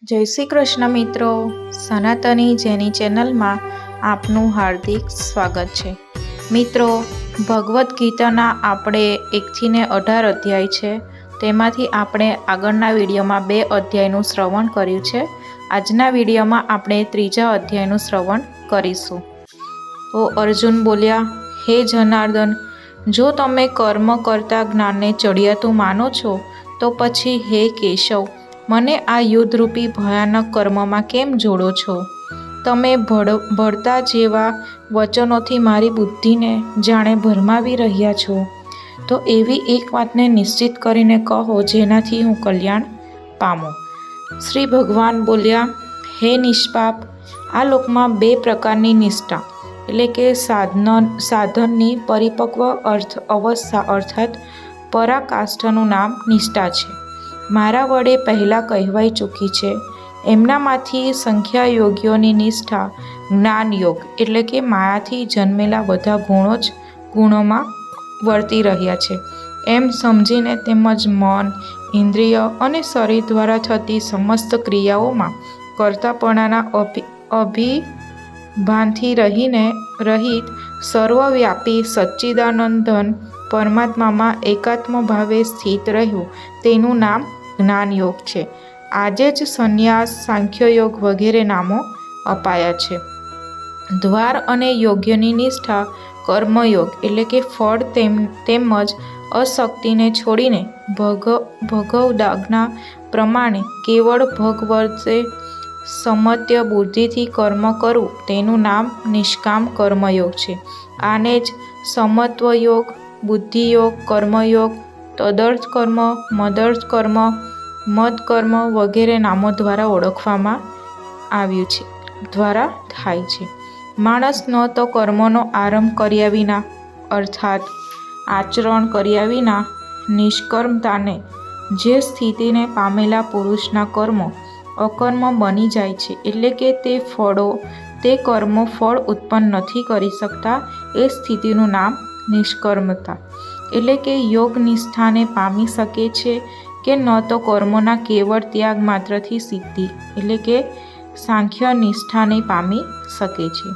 જય શ્રી કૃષ્ણ મિત્રો, સનાતની જેની ચેનલમાં આપનું હાર્દિક સ્વાગત છે। મિત્રો, ભગવદ્ ગીતાના આપણે 1 થી 18 અધ્યાય છે, તેમાંથી આપણે આગળના વિડીયોમાં 2 અધ્યાયનું શ્રવણ કર્યું છે। આજના વિડીયોમાં આપણે 3જા અધ્યાયનું શ્રવણ કરીશું। તો અર્જુન બોલ્યા, હે જનાર્દન, જો તમે કર્મ કરતા જ્ઞાનને ચડિયાતું માનો છો તો પછી હે કેશવ, મને આ યુદ્ધરૂપી ભયાનક કર્મમાં કેમ જોડો છો? તમે ભળતા જેવા વચનોથી મારી બુદ્ધિને જાણે ભરમાવી રહ્યા છો। તો એવી એક વાતને નિશ્ચિત કરીને કહો જેનાથી હું કલ્યાણ પામું। શ્રી ભગવાન બોલ્યા, હે નિષ્પાપ, આ લોકમાં 2 પ્રકારની નિષ્ઠા એટલે કે સાધનની પરિપક્વ અવસ્થા અર્થાત પરાકાષ્ઠાનું નામ નિષ્ઠા છે। મારા વડે પહેલાં કહેવાઈ ચૂકી છે। એમનામાંથી સંખ્યા યોગીઓની નિષ્ઠા જ્ઞાન યોગ એટલે કે માયાથી જન્મેલા બધા ગુણો જ ગુણોમાં વર્તી રહ્યા છે એમ સમજીને, તેમજ મન, ઇન્દ્રિય અને શરીર દ્વારા થતી સમસ્ત ક્રિયાઓમાં કર્તાપણાના અભિભાનથી રહિત સર્વવ્યાપી સચ્ચિદાનંદન પરમાત્મામાં એકાત્મ ભાવે સ્થિત રહ્યું, તેનું નામ જ્ઞાન યોગ છે। આજે જ સંન્યાસ, સાંખ્યયોગ વગેરે નામો અપાયા છે। દ્વાર અને યોગ્યની નિષ્ઠા કર્મયોગ એટલે કે ફળ તેમજ અશક્તિને છોડીને ભગવદાજ્ઞા પ્રમાણે કેવળ ભગવતે સમત્ય બુદ્ધિથી કર્મ કરવું, તેનું નામ નિષ્કામ કર્મયોગ છે। આને જ સમત્વ યોગ, બુદ્ધિયોગ, કર્મયોગ, તદર્થ કર્મ, મદર્થ કર્મ, મદ કર્મ વગેરે નામો દ્વારા ઓળખવામાં થાય છે। માણસ ન તો કર્મનો આરંભ કર્યા વિના અર્થાત આચરણ કર્યા વિના નિષ્કર્મતાને જે સ્થિતિને પામેલા પુરુષના કર્મો અકર્મ બની જાય છે, એટલે કે તે કર્મો ફળ ઉત્પન્ન નથી કરી શકતા, એ સ્થિતિનું નામ નિષ્કર્મતા એટલે કે યોગ નિષ્ઠાને પામી શકે છે કે ન તો કર્મોના કેવળ ત્યાગ માત્રથી સિદ્ધિ એટલે કે સાંખ્ય નિષ્ઠાને પામી શકે છે।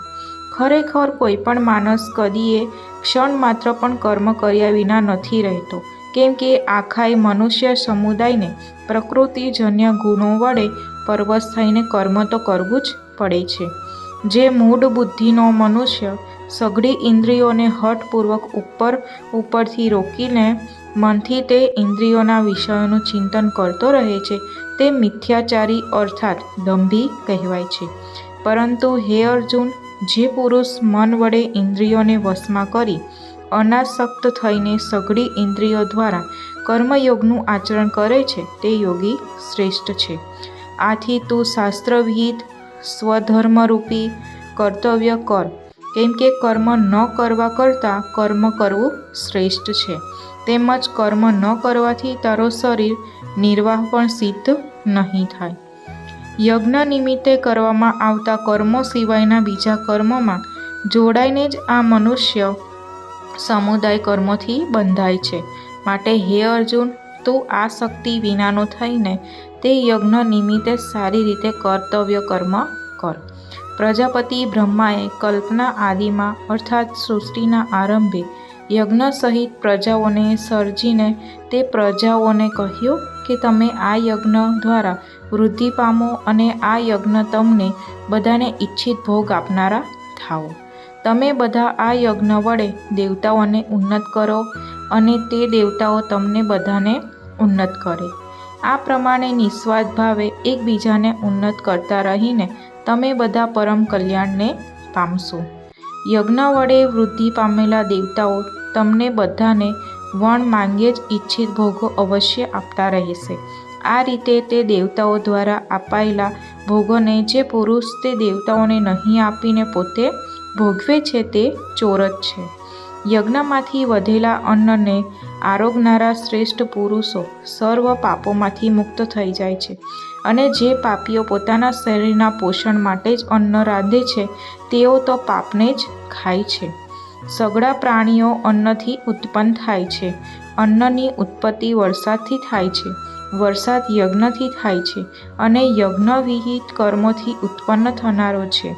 ખરેખર કોઈ પણ માણસ કદીએ ક્ષણ માત્ર પણ કર્મ કર્યા વિના નથી રહેતો, કેમ કે આખાય મનુષ્ય સમુદાયને પ્રકૃતિજન્ય ગુણો વડે પરવશ થઈને કર્મ તો કરવું જ પડે છે। જે મૂઢ બુદ્ધિનો મનુષ્ય સઘળી ઇન્દ્રિયોને હઠપૂર્વક ઉપરથી રોકીને મનથી તે ઇન્દ્રિયોના વિષયોનું ચિંતન કરતો રહે છે, તે મિથ્યાચારી અર્થાત દંભી કહેવાય છે। પરંતુ હે અર્જુન, જે પુરુષ મન વડે ઇન્દ્રિયોને વશમાં કરી અનાસક્ત થઈને સઘળી ઇન્દ્રિયો દ્વારા કર્મયોગનું આચરણ કરે છે, તે યોગી શ્રેષ્ઠ છે। આથી તું શાસ્ત્રવિહિત સ્વધર્મરૂપી કર્તવ્ય કર, કેમ કે કર્મ ન કરવા કરતાં કર્મ કરવું શ્રેષ્ઠ છે। તેમજ કર્મ ન કરવાથી તારો શરીર નિર્વાહ પણ સિદ્ધ નહીં થાય। યજ્ઞ નિમિત્તે કરવામાં આવતા કર્મો સિવાયના બીજા કર્મોમાં જોડાઈને જ આ મનુષ્ય સમુદાય કર્મોથી બંધાય છે। માટે હે અર્જુન, તું આસક્તિ વિનાનો થઈને તે યજ્ઞ નિમિત્તે સારી રીતે કર્તવ્ય કર્મ કર। પ્રજાપતિ બ્રહ્માએ કલ્પના આદિમાં અર્થાત સૃષ્ટિના આરંભે યજ્ઞ સહિત પ્રજાઓને સર્જીને તે પ્રજાઓને કહ્યું કે તમે આ યજ્ઞ દ્વારા વૃદ્ધિ પામો અને આ યજ્ઞ તમને બધાને ઈચ્છિત ભોગ આપનારા થાઓ। તમે બધા આ યજ્ઞ વડે દેવતાઓને ઉન્નત કરો અને તે દેવતાઓ તમને બધાને ઉન્નત કરે। આ પ્રમાણે નિસ્વાર્થ ભાવે એકબીજાને ઉન્નત કરતા રહીને તમે બધા પરમ કલ્યાણને પામશો। યજ્ઞ વડે વૃદ્ધિ પામેલા દેવતાઓ તમને બધાને વણ માંગે જ ઈચ્છિત ભોગો અવશ્ય આપતા રહેશે। આ રીતે તે દેવતાઓ દ્વારા અપાયેલા ભોગોને જે પુરુષ તે દેવતાઓને નહીં આપીને પોતે ભોગવે છે, તે ચોર જ છે। યજ્ઞમાંથી વધેલા અન્નને આરોગનારા શ્રેષ્ઠ પુરુષો સર્વ પાપોમાંથી મુક્ત થઈ જાય છે, અને જે પાપીઓ પોતાના શરીરના પોષણ માટે જ અન્ન રાંધે છે, તેઓ તો પાપને જ ખાય છે। સઘળા પ્રાણીઓ અન્નથી ઉત્પન્ન થાય છે। અન્નની ઉત્પત્તિ વરસાદથી થાય છે। વરસાદ યજ્ઞથી થાય છે અને યજ્ઞ વિહિત કર્મોથી ઉત્પન્ન થનારો છે.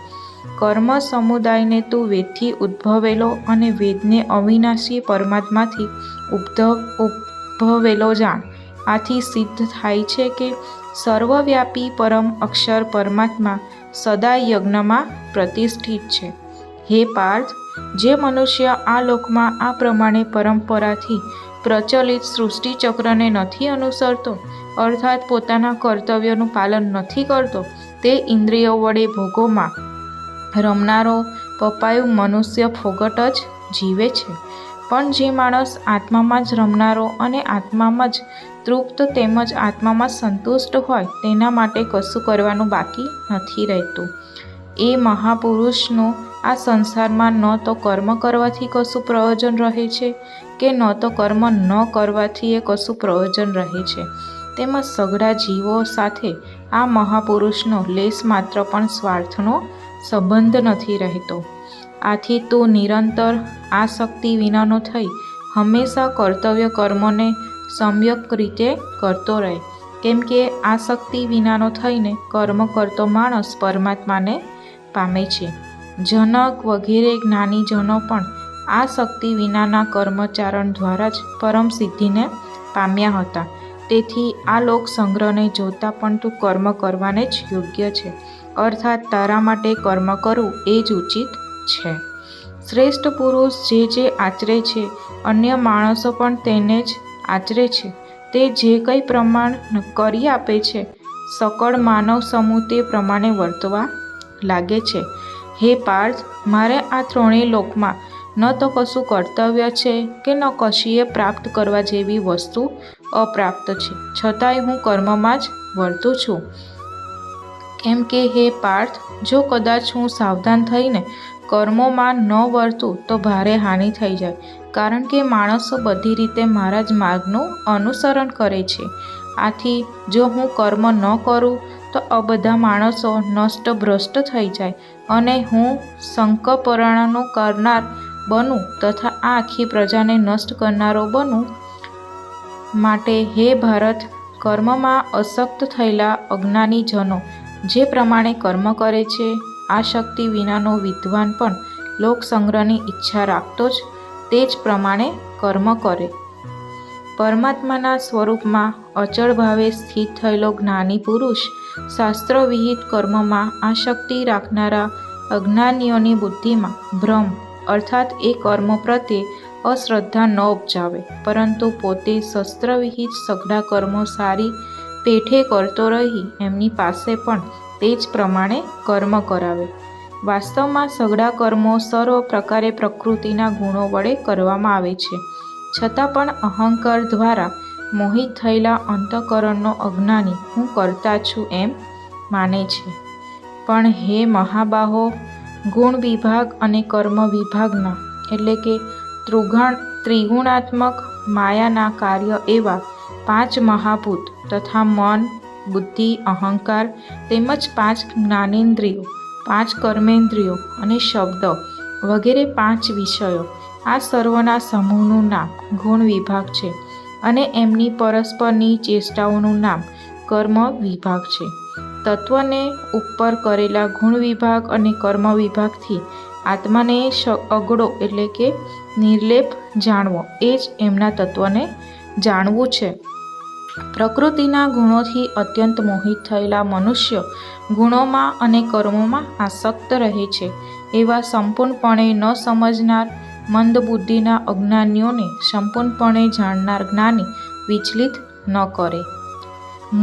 કર્મ સમુદાયને તું વેદથી ઉદ્ભવેલો અને વેદને અવિનાશી પરમાત્માથી ઉદ્ભવેલો જાણ. આથી સિદ્ધ થાય છે કે સર્વવ્યાપી પરમ અક્ષર પરમાત્મા સદા યજ્ઞમાં પ્રતિષ્ઠિત છે. હે પાર્થ, જે મનુષ્ય આ લોકમાં આ પ્રમાણે પરંપરાથી પ્રચલિત સૃષ્ટિચક્રને નથી અનુસરતો, અર્થાત પોતાના કર્તવ્યનું પાલન નથી કરતો, તે ઇન્દ્રિયો વડે ભોગોમાં રમનારો પપાયું મનુષ્ય ફોગટ જ જીવે છે. પણ જે માણસ આત્મામાં જ રમનારો અને આત્મામાં જ તૃપ્ત તેમજ આત્મામાં સંતુષ્ટ હોય, તેના માટે કશું કરવાનું બાકી નથી રહેતું. એ મહાપુરુષનું આ સંસારમાં ન તો કર્મ કરવાથી કશું પ્રયોજન રહે છે કે ન તો કર્મ ન કરવાથી એ કશું પ્રયોજન રહે છે. તેમજ સઘળા જીવો સાથે આ મહાપુરુષનો લેશ માત્ર પણ સ્વાર્થનો સંબંધ નથી રહેતો. આથી તું નિરંતર આસક્તિ વિનાનો થઈ હંમેશા કર્તવ્ય કર્મોને સમ્યક રીતે કરતો રહે. કેમ કે આસક્તિ વિનાનો થઈને કર્મ કરતો માણસ પરમાત્માને પામે છે. જનક વગેરે જ્ઞાનીજનો પણ આ શક્તિ વિનાના કર્મચારણ દ્વારા જ પરમ સિદ્ધિને પામ્યા હતા. તેથી આ લોક સંગ્રહને જોતા પણ તું કર્મ કરવાને જ યોગ્ય છે, અર્થાત તારા માટે કર્મ કરવું એ જ ઉચિત છે. શ્રેષ્ઠ પુરુષ જે આચરે છે, અન્ય માણસો પણ તેને જ આચરે છે. તે જે કંઈ પ્રમાણ કરી આપે છે, સકળ માનવ સમૂહ તે પ્રમાણે વર્તવા લાગે છે. હે પાર્થ, મારે આ ત્રણેય લોકમાં ન તો કશું કર્તવ્ય છે કે ન કશીએ પ્રાપ્ત કરવા જેવી વસ્તુ અપ્રાપ્ત છે, છતાંય હું કર્મમાં જ વર્તું છું. કેમ કે હે પાર્થ, જો કદાચ હું સાવધાન થઈને કર્મોમાં ન વર્તું તો ભારે હાનિ થઈ જાય. કારણ કે માણસો બધી રીતે મારા જ માર્ગનું અનુસરણ કરે છે. આથી જો હું કર્મ ન કરું તો આ બધા માણસો નષ્ટ ભ્રષ્ટ થઈ જાય અને હું સંકપરાણનો કરનાર બનું તથા આ આખી પ્રજાને નષ્ટ કરનારો બનું. માટે હે ભારત, કર્મમાં અશક્ત થયેલા અજ્ઞાની જનો જે પ્રમાણે કર્મ કરે છે, આ શક્તિ વિનાનો વિદ્વાન પણ લોકસંગ્રહની ઈચ્છા રાખતો જ તે જ પ્રમાણે કર્મ કરે. પરમાત્માના સ્વરૂપમાં અચળ ભાવે સ્થિત થયેલો જ્ઞાની પુરુષ શાસ્ત્ર વિહિત કર્મમાં આસક્તિ રાખનારા અજ્ઞાનીઓની બુદ્ધિમાં ભ્રમ અર્થાત એ કર્મ પ્રત્યે અશ્રદ્ધા ન ઉપજાવે, પરંતુ પોતે શસ્ત્રવિહિત સઘળા કર્મો સારી પેઠે કરતો રહી એમની પાસે પણ તે જ પ્રમાણે કર્મ કરાવે. વાસ્તવમાં સઘળા કર્મો સર્વ પ્રકારે પ્રકૃતિના ગુણો વડે કરવામાં આવે છે, છતાં પણ અહંકાર દ્વારા મોહિત થયેલા અંતઃકરણનો અજ્ઞાની હું કરતા છું એમ માને છે. પણ હે મહાબાહો, ગુણ વિભાગ અને કર્મ વિભાગના એટલે કે ત્રિગુણાત્મક માયાના કાર્ય એવા 5 મહાભૂત તથા મન, બુદ્ધિ, અહંકાર તેમજ 5 જ્ઞાનેન્દ્રિયો, 5 કર્મેન્દ્રિયો અને શબ્દ વગેરે 5 વિષયો, આ સર્વના સમૂહનું નામ ગુણ વિભાગ છે અને એમની પરસ્પરની ચેષ્ટાઓનું નામ કર્મ વિભાગ છે. તત્વને ઉપર કરેલા ગુણ વિભાગ અને કર્મ વિભાગથી આત્માને અગડો એટલે કે નિર્લેપ જાણવો એ જ એમના તત્વને જાણવું છે. પ્રકૃતિના ગુણોથી અત્યંત મોહિત થયેલા મનુષ્યો ગુણોમાં અને કર્મોમાં આસક્ત રહે છે. એવા સંપૂર્ણપણે ન સમજનાર મંદ બુદ્ધિના અજ્ઞાનીઓને સંપૂર્ણપણે જાણનાર જ્ઞાની વિચલિત ન કરે.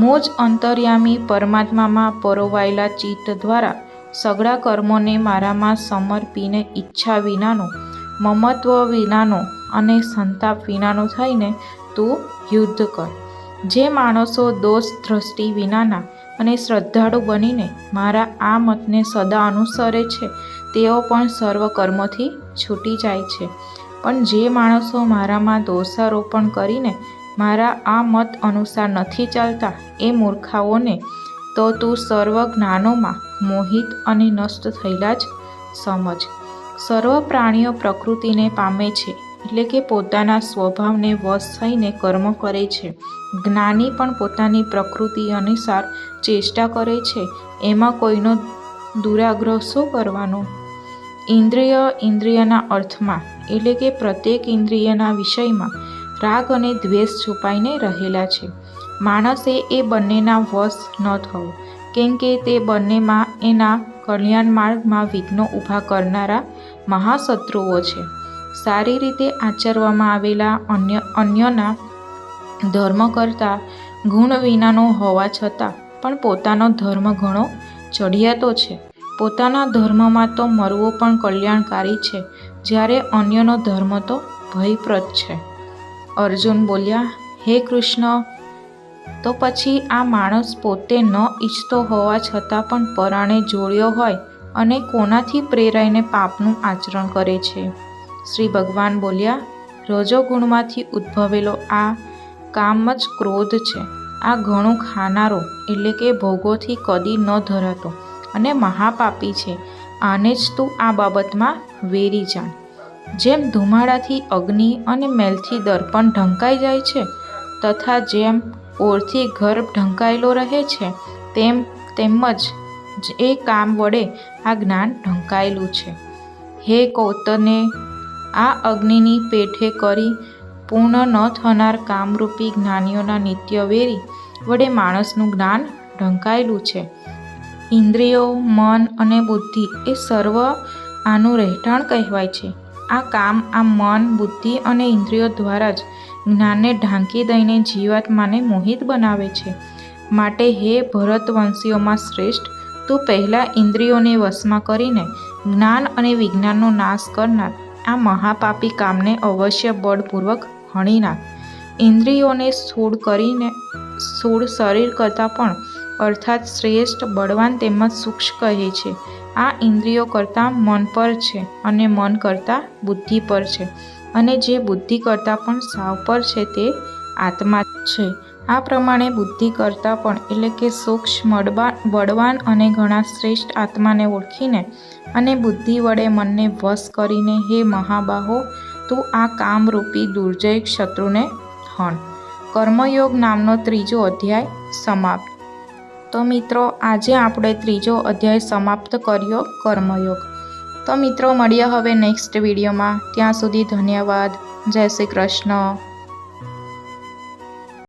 મોજ અંતર્યામી પરમાત્મામાં પરોવાયેલા ચિત્ત દ્વારા સઘળા કર્મોને મારામાં સમર્પીને ઈચ્છા વિનાનો, મમત્વ વિનાનો અને સંતાપ વિનાનો થઈને તું યુદ્ધ કર. જે માણસો દોષ દ્રષ્ટિ વિનાના અને શ્રદ્ધાળુ બનીને મારા આ મતને સદા અનુસરે છે, તેઓ પણ સર્વ કર્મોથી છૂટી જાય છે. પણ જે માણસો મારામાં દોષારોપણ કરીને મારા આ મત અનુસાર નથી ચાલતા, એ મૂર્ખાઓને તો તું સર્વ જ્ઞાનોમાં મોહિત અને નષ્ટ થયેલા જ સમજ. સર્વ પ્રાણીઓ પ્રકૃતિને પામે છે એટલે કે પોતાના સ્વભાવને વશ થઈને કર્મ કરે છે, જ્ઞાની પણ પોતાની પ્રકૃતિ અનુસાર ચેષ્ટા કરે છે, એમાં કોઈનો દુરાગ્રહ શું કરવાનો? ઇન્દ્રિયના અર્થમાં એટલે કે પ્રત્યેક ઇન્દ્રિયના વિષયમાં રાગ અને દ્વેષ છુપાઈને રહેલા છે. માણસે એ બંનેના વશ ન થવું, કેમ કે તે બંનેમાં એના કલ્યાણ માર્ગમાં વિઘ્નો ઊભા કરનારા મહાશત્રુઓ છે. સારી રીતે આચરવામાં આવેલા અન્યના ધર્મ કરતાં ગુણ વિનાનો હોવા છતાં પણ પોતાનો ધર્મ ઘણો ચઢિયાતો છે. પોતાના ધર્મમાં તો મરવું પણ કલ્યાણકારી છે, જ્યારે અન્યનો ધર્મ તો ભયપ્રદ છે. અર્જુન બોલ્યા, હે કૃષ્ણ, તો પછી આ માણસ પોતે ન ઈચ્છતો હોવા છતાં પણ પરાણે જોડ્યો હોય અને કોનાથી પ્રેરાઈને પાપનું આચરણ કરે છે? શ્રી ભગવાન બોલ્યા, રજોગુણમાંથી ઉદ્ભવેલો આ કામ જ ક્રોધ છે. આ ઘણું ખાનારો એટલે કે ભોગોથી કદી ન ધરાતો અને મહાપાપી છે. આને જ તું આ બાબતમાં વેરી જાણ. જેમ ધુમાડાથી અગ્નિ અને મેલથી દર્પણ ઢંકાઈ જાય છે, તથા જેમ ઓરથી ગર્ભ ઢંકાયેલો રહે છે, તેમ જ એ કામ વડે આ જ્ઞાન ઢંકાયેલું છે. હે કૌતને, આ અગ્નિની પેઠે કરી પૂર્ણ ન થનાર કામરૂપી જ્ઞાનીઓના નિત્ય વેરી વડે માણસનું જ્ઞાન ઢંકાયેલું છે. ઇન્દ્રિયો, મન અને બુદ્ધિ એ સર્વ આનું રહેઠાણ કહેવાય છે. આ કામ આ મન, બુદ્ધિ અને ઇન્દ્રિયો દ્વારા જ જ્ઞાનને ઢાંકી દઈને જીવાત્માને મોહિત બનાવે છે. માટે હે ભરતવંશીઓમાં શ્રેષ્ઠ, તું પહેલાં ઇન્દ્રિયોને વશમાં કરીને જ્ઞાન અને વિજ્ઞાનનો નાશ કરનાર આ મહાપાપી કામને અવશ્ય બળપૂર્વક હણી નાખ. ઇન્દ્રિયોને સ્થૂળ શરીર કરતાં પણ અર્થાત શ્રેષ્ઠ, બળવાન તેમજ સૂક્ષ્મ કહે છે. આ ઇન્દ્રિયો કરતાં મન પર છે અને મન કરતાં બુદ્ધિ પર છે, અને જે બુદ્ધિ કરતાં પણ સાવ પર છે તે આત્મા છે. આ પ્રમાણે બુદ્ધિ કરતાં પણ એટલે કે સૂક્ષ્મ, બળવાન અને ઘણા શ્રેષ્ઠ આત્માને ઓળખીને અને બુદ્ધિ વડે મનને વશ કરીને હે મહાબાહો, તું આ કામરૂપી દુર્જય શત્રુને હણ. કર્મયોગ નામનો 3જો અધ્યાય સમાપ્ત. તો મિત્રો, આજે આપણે 3જો અધ્યાય સમાપ્ત કર્યો, કર્મયોગ. તો મિત્રો, મળીએ હવે નેક્સ્ટ વિડીયોમાં. ત્યાં સુધી ધન્યવાદ. જય શ્રી કૃષ્ણ.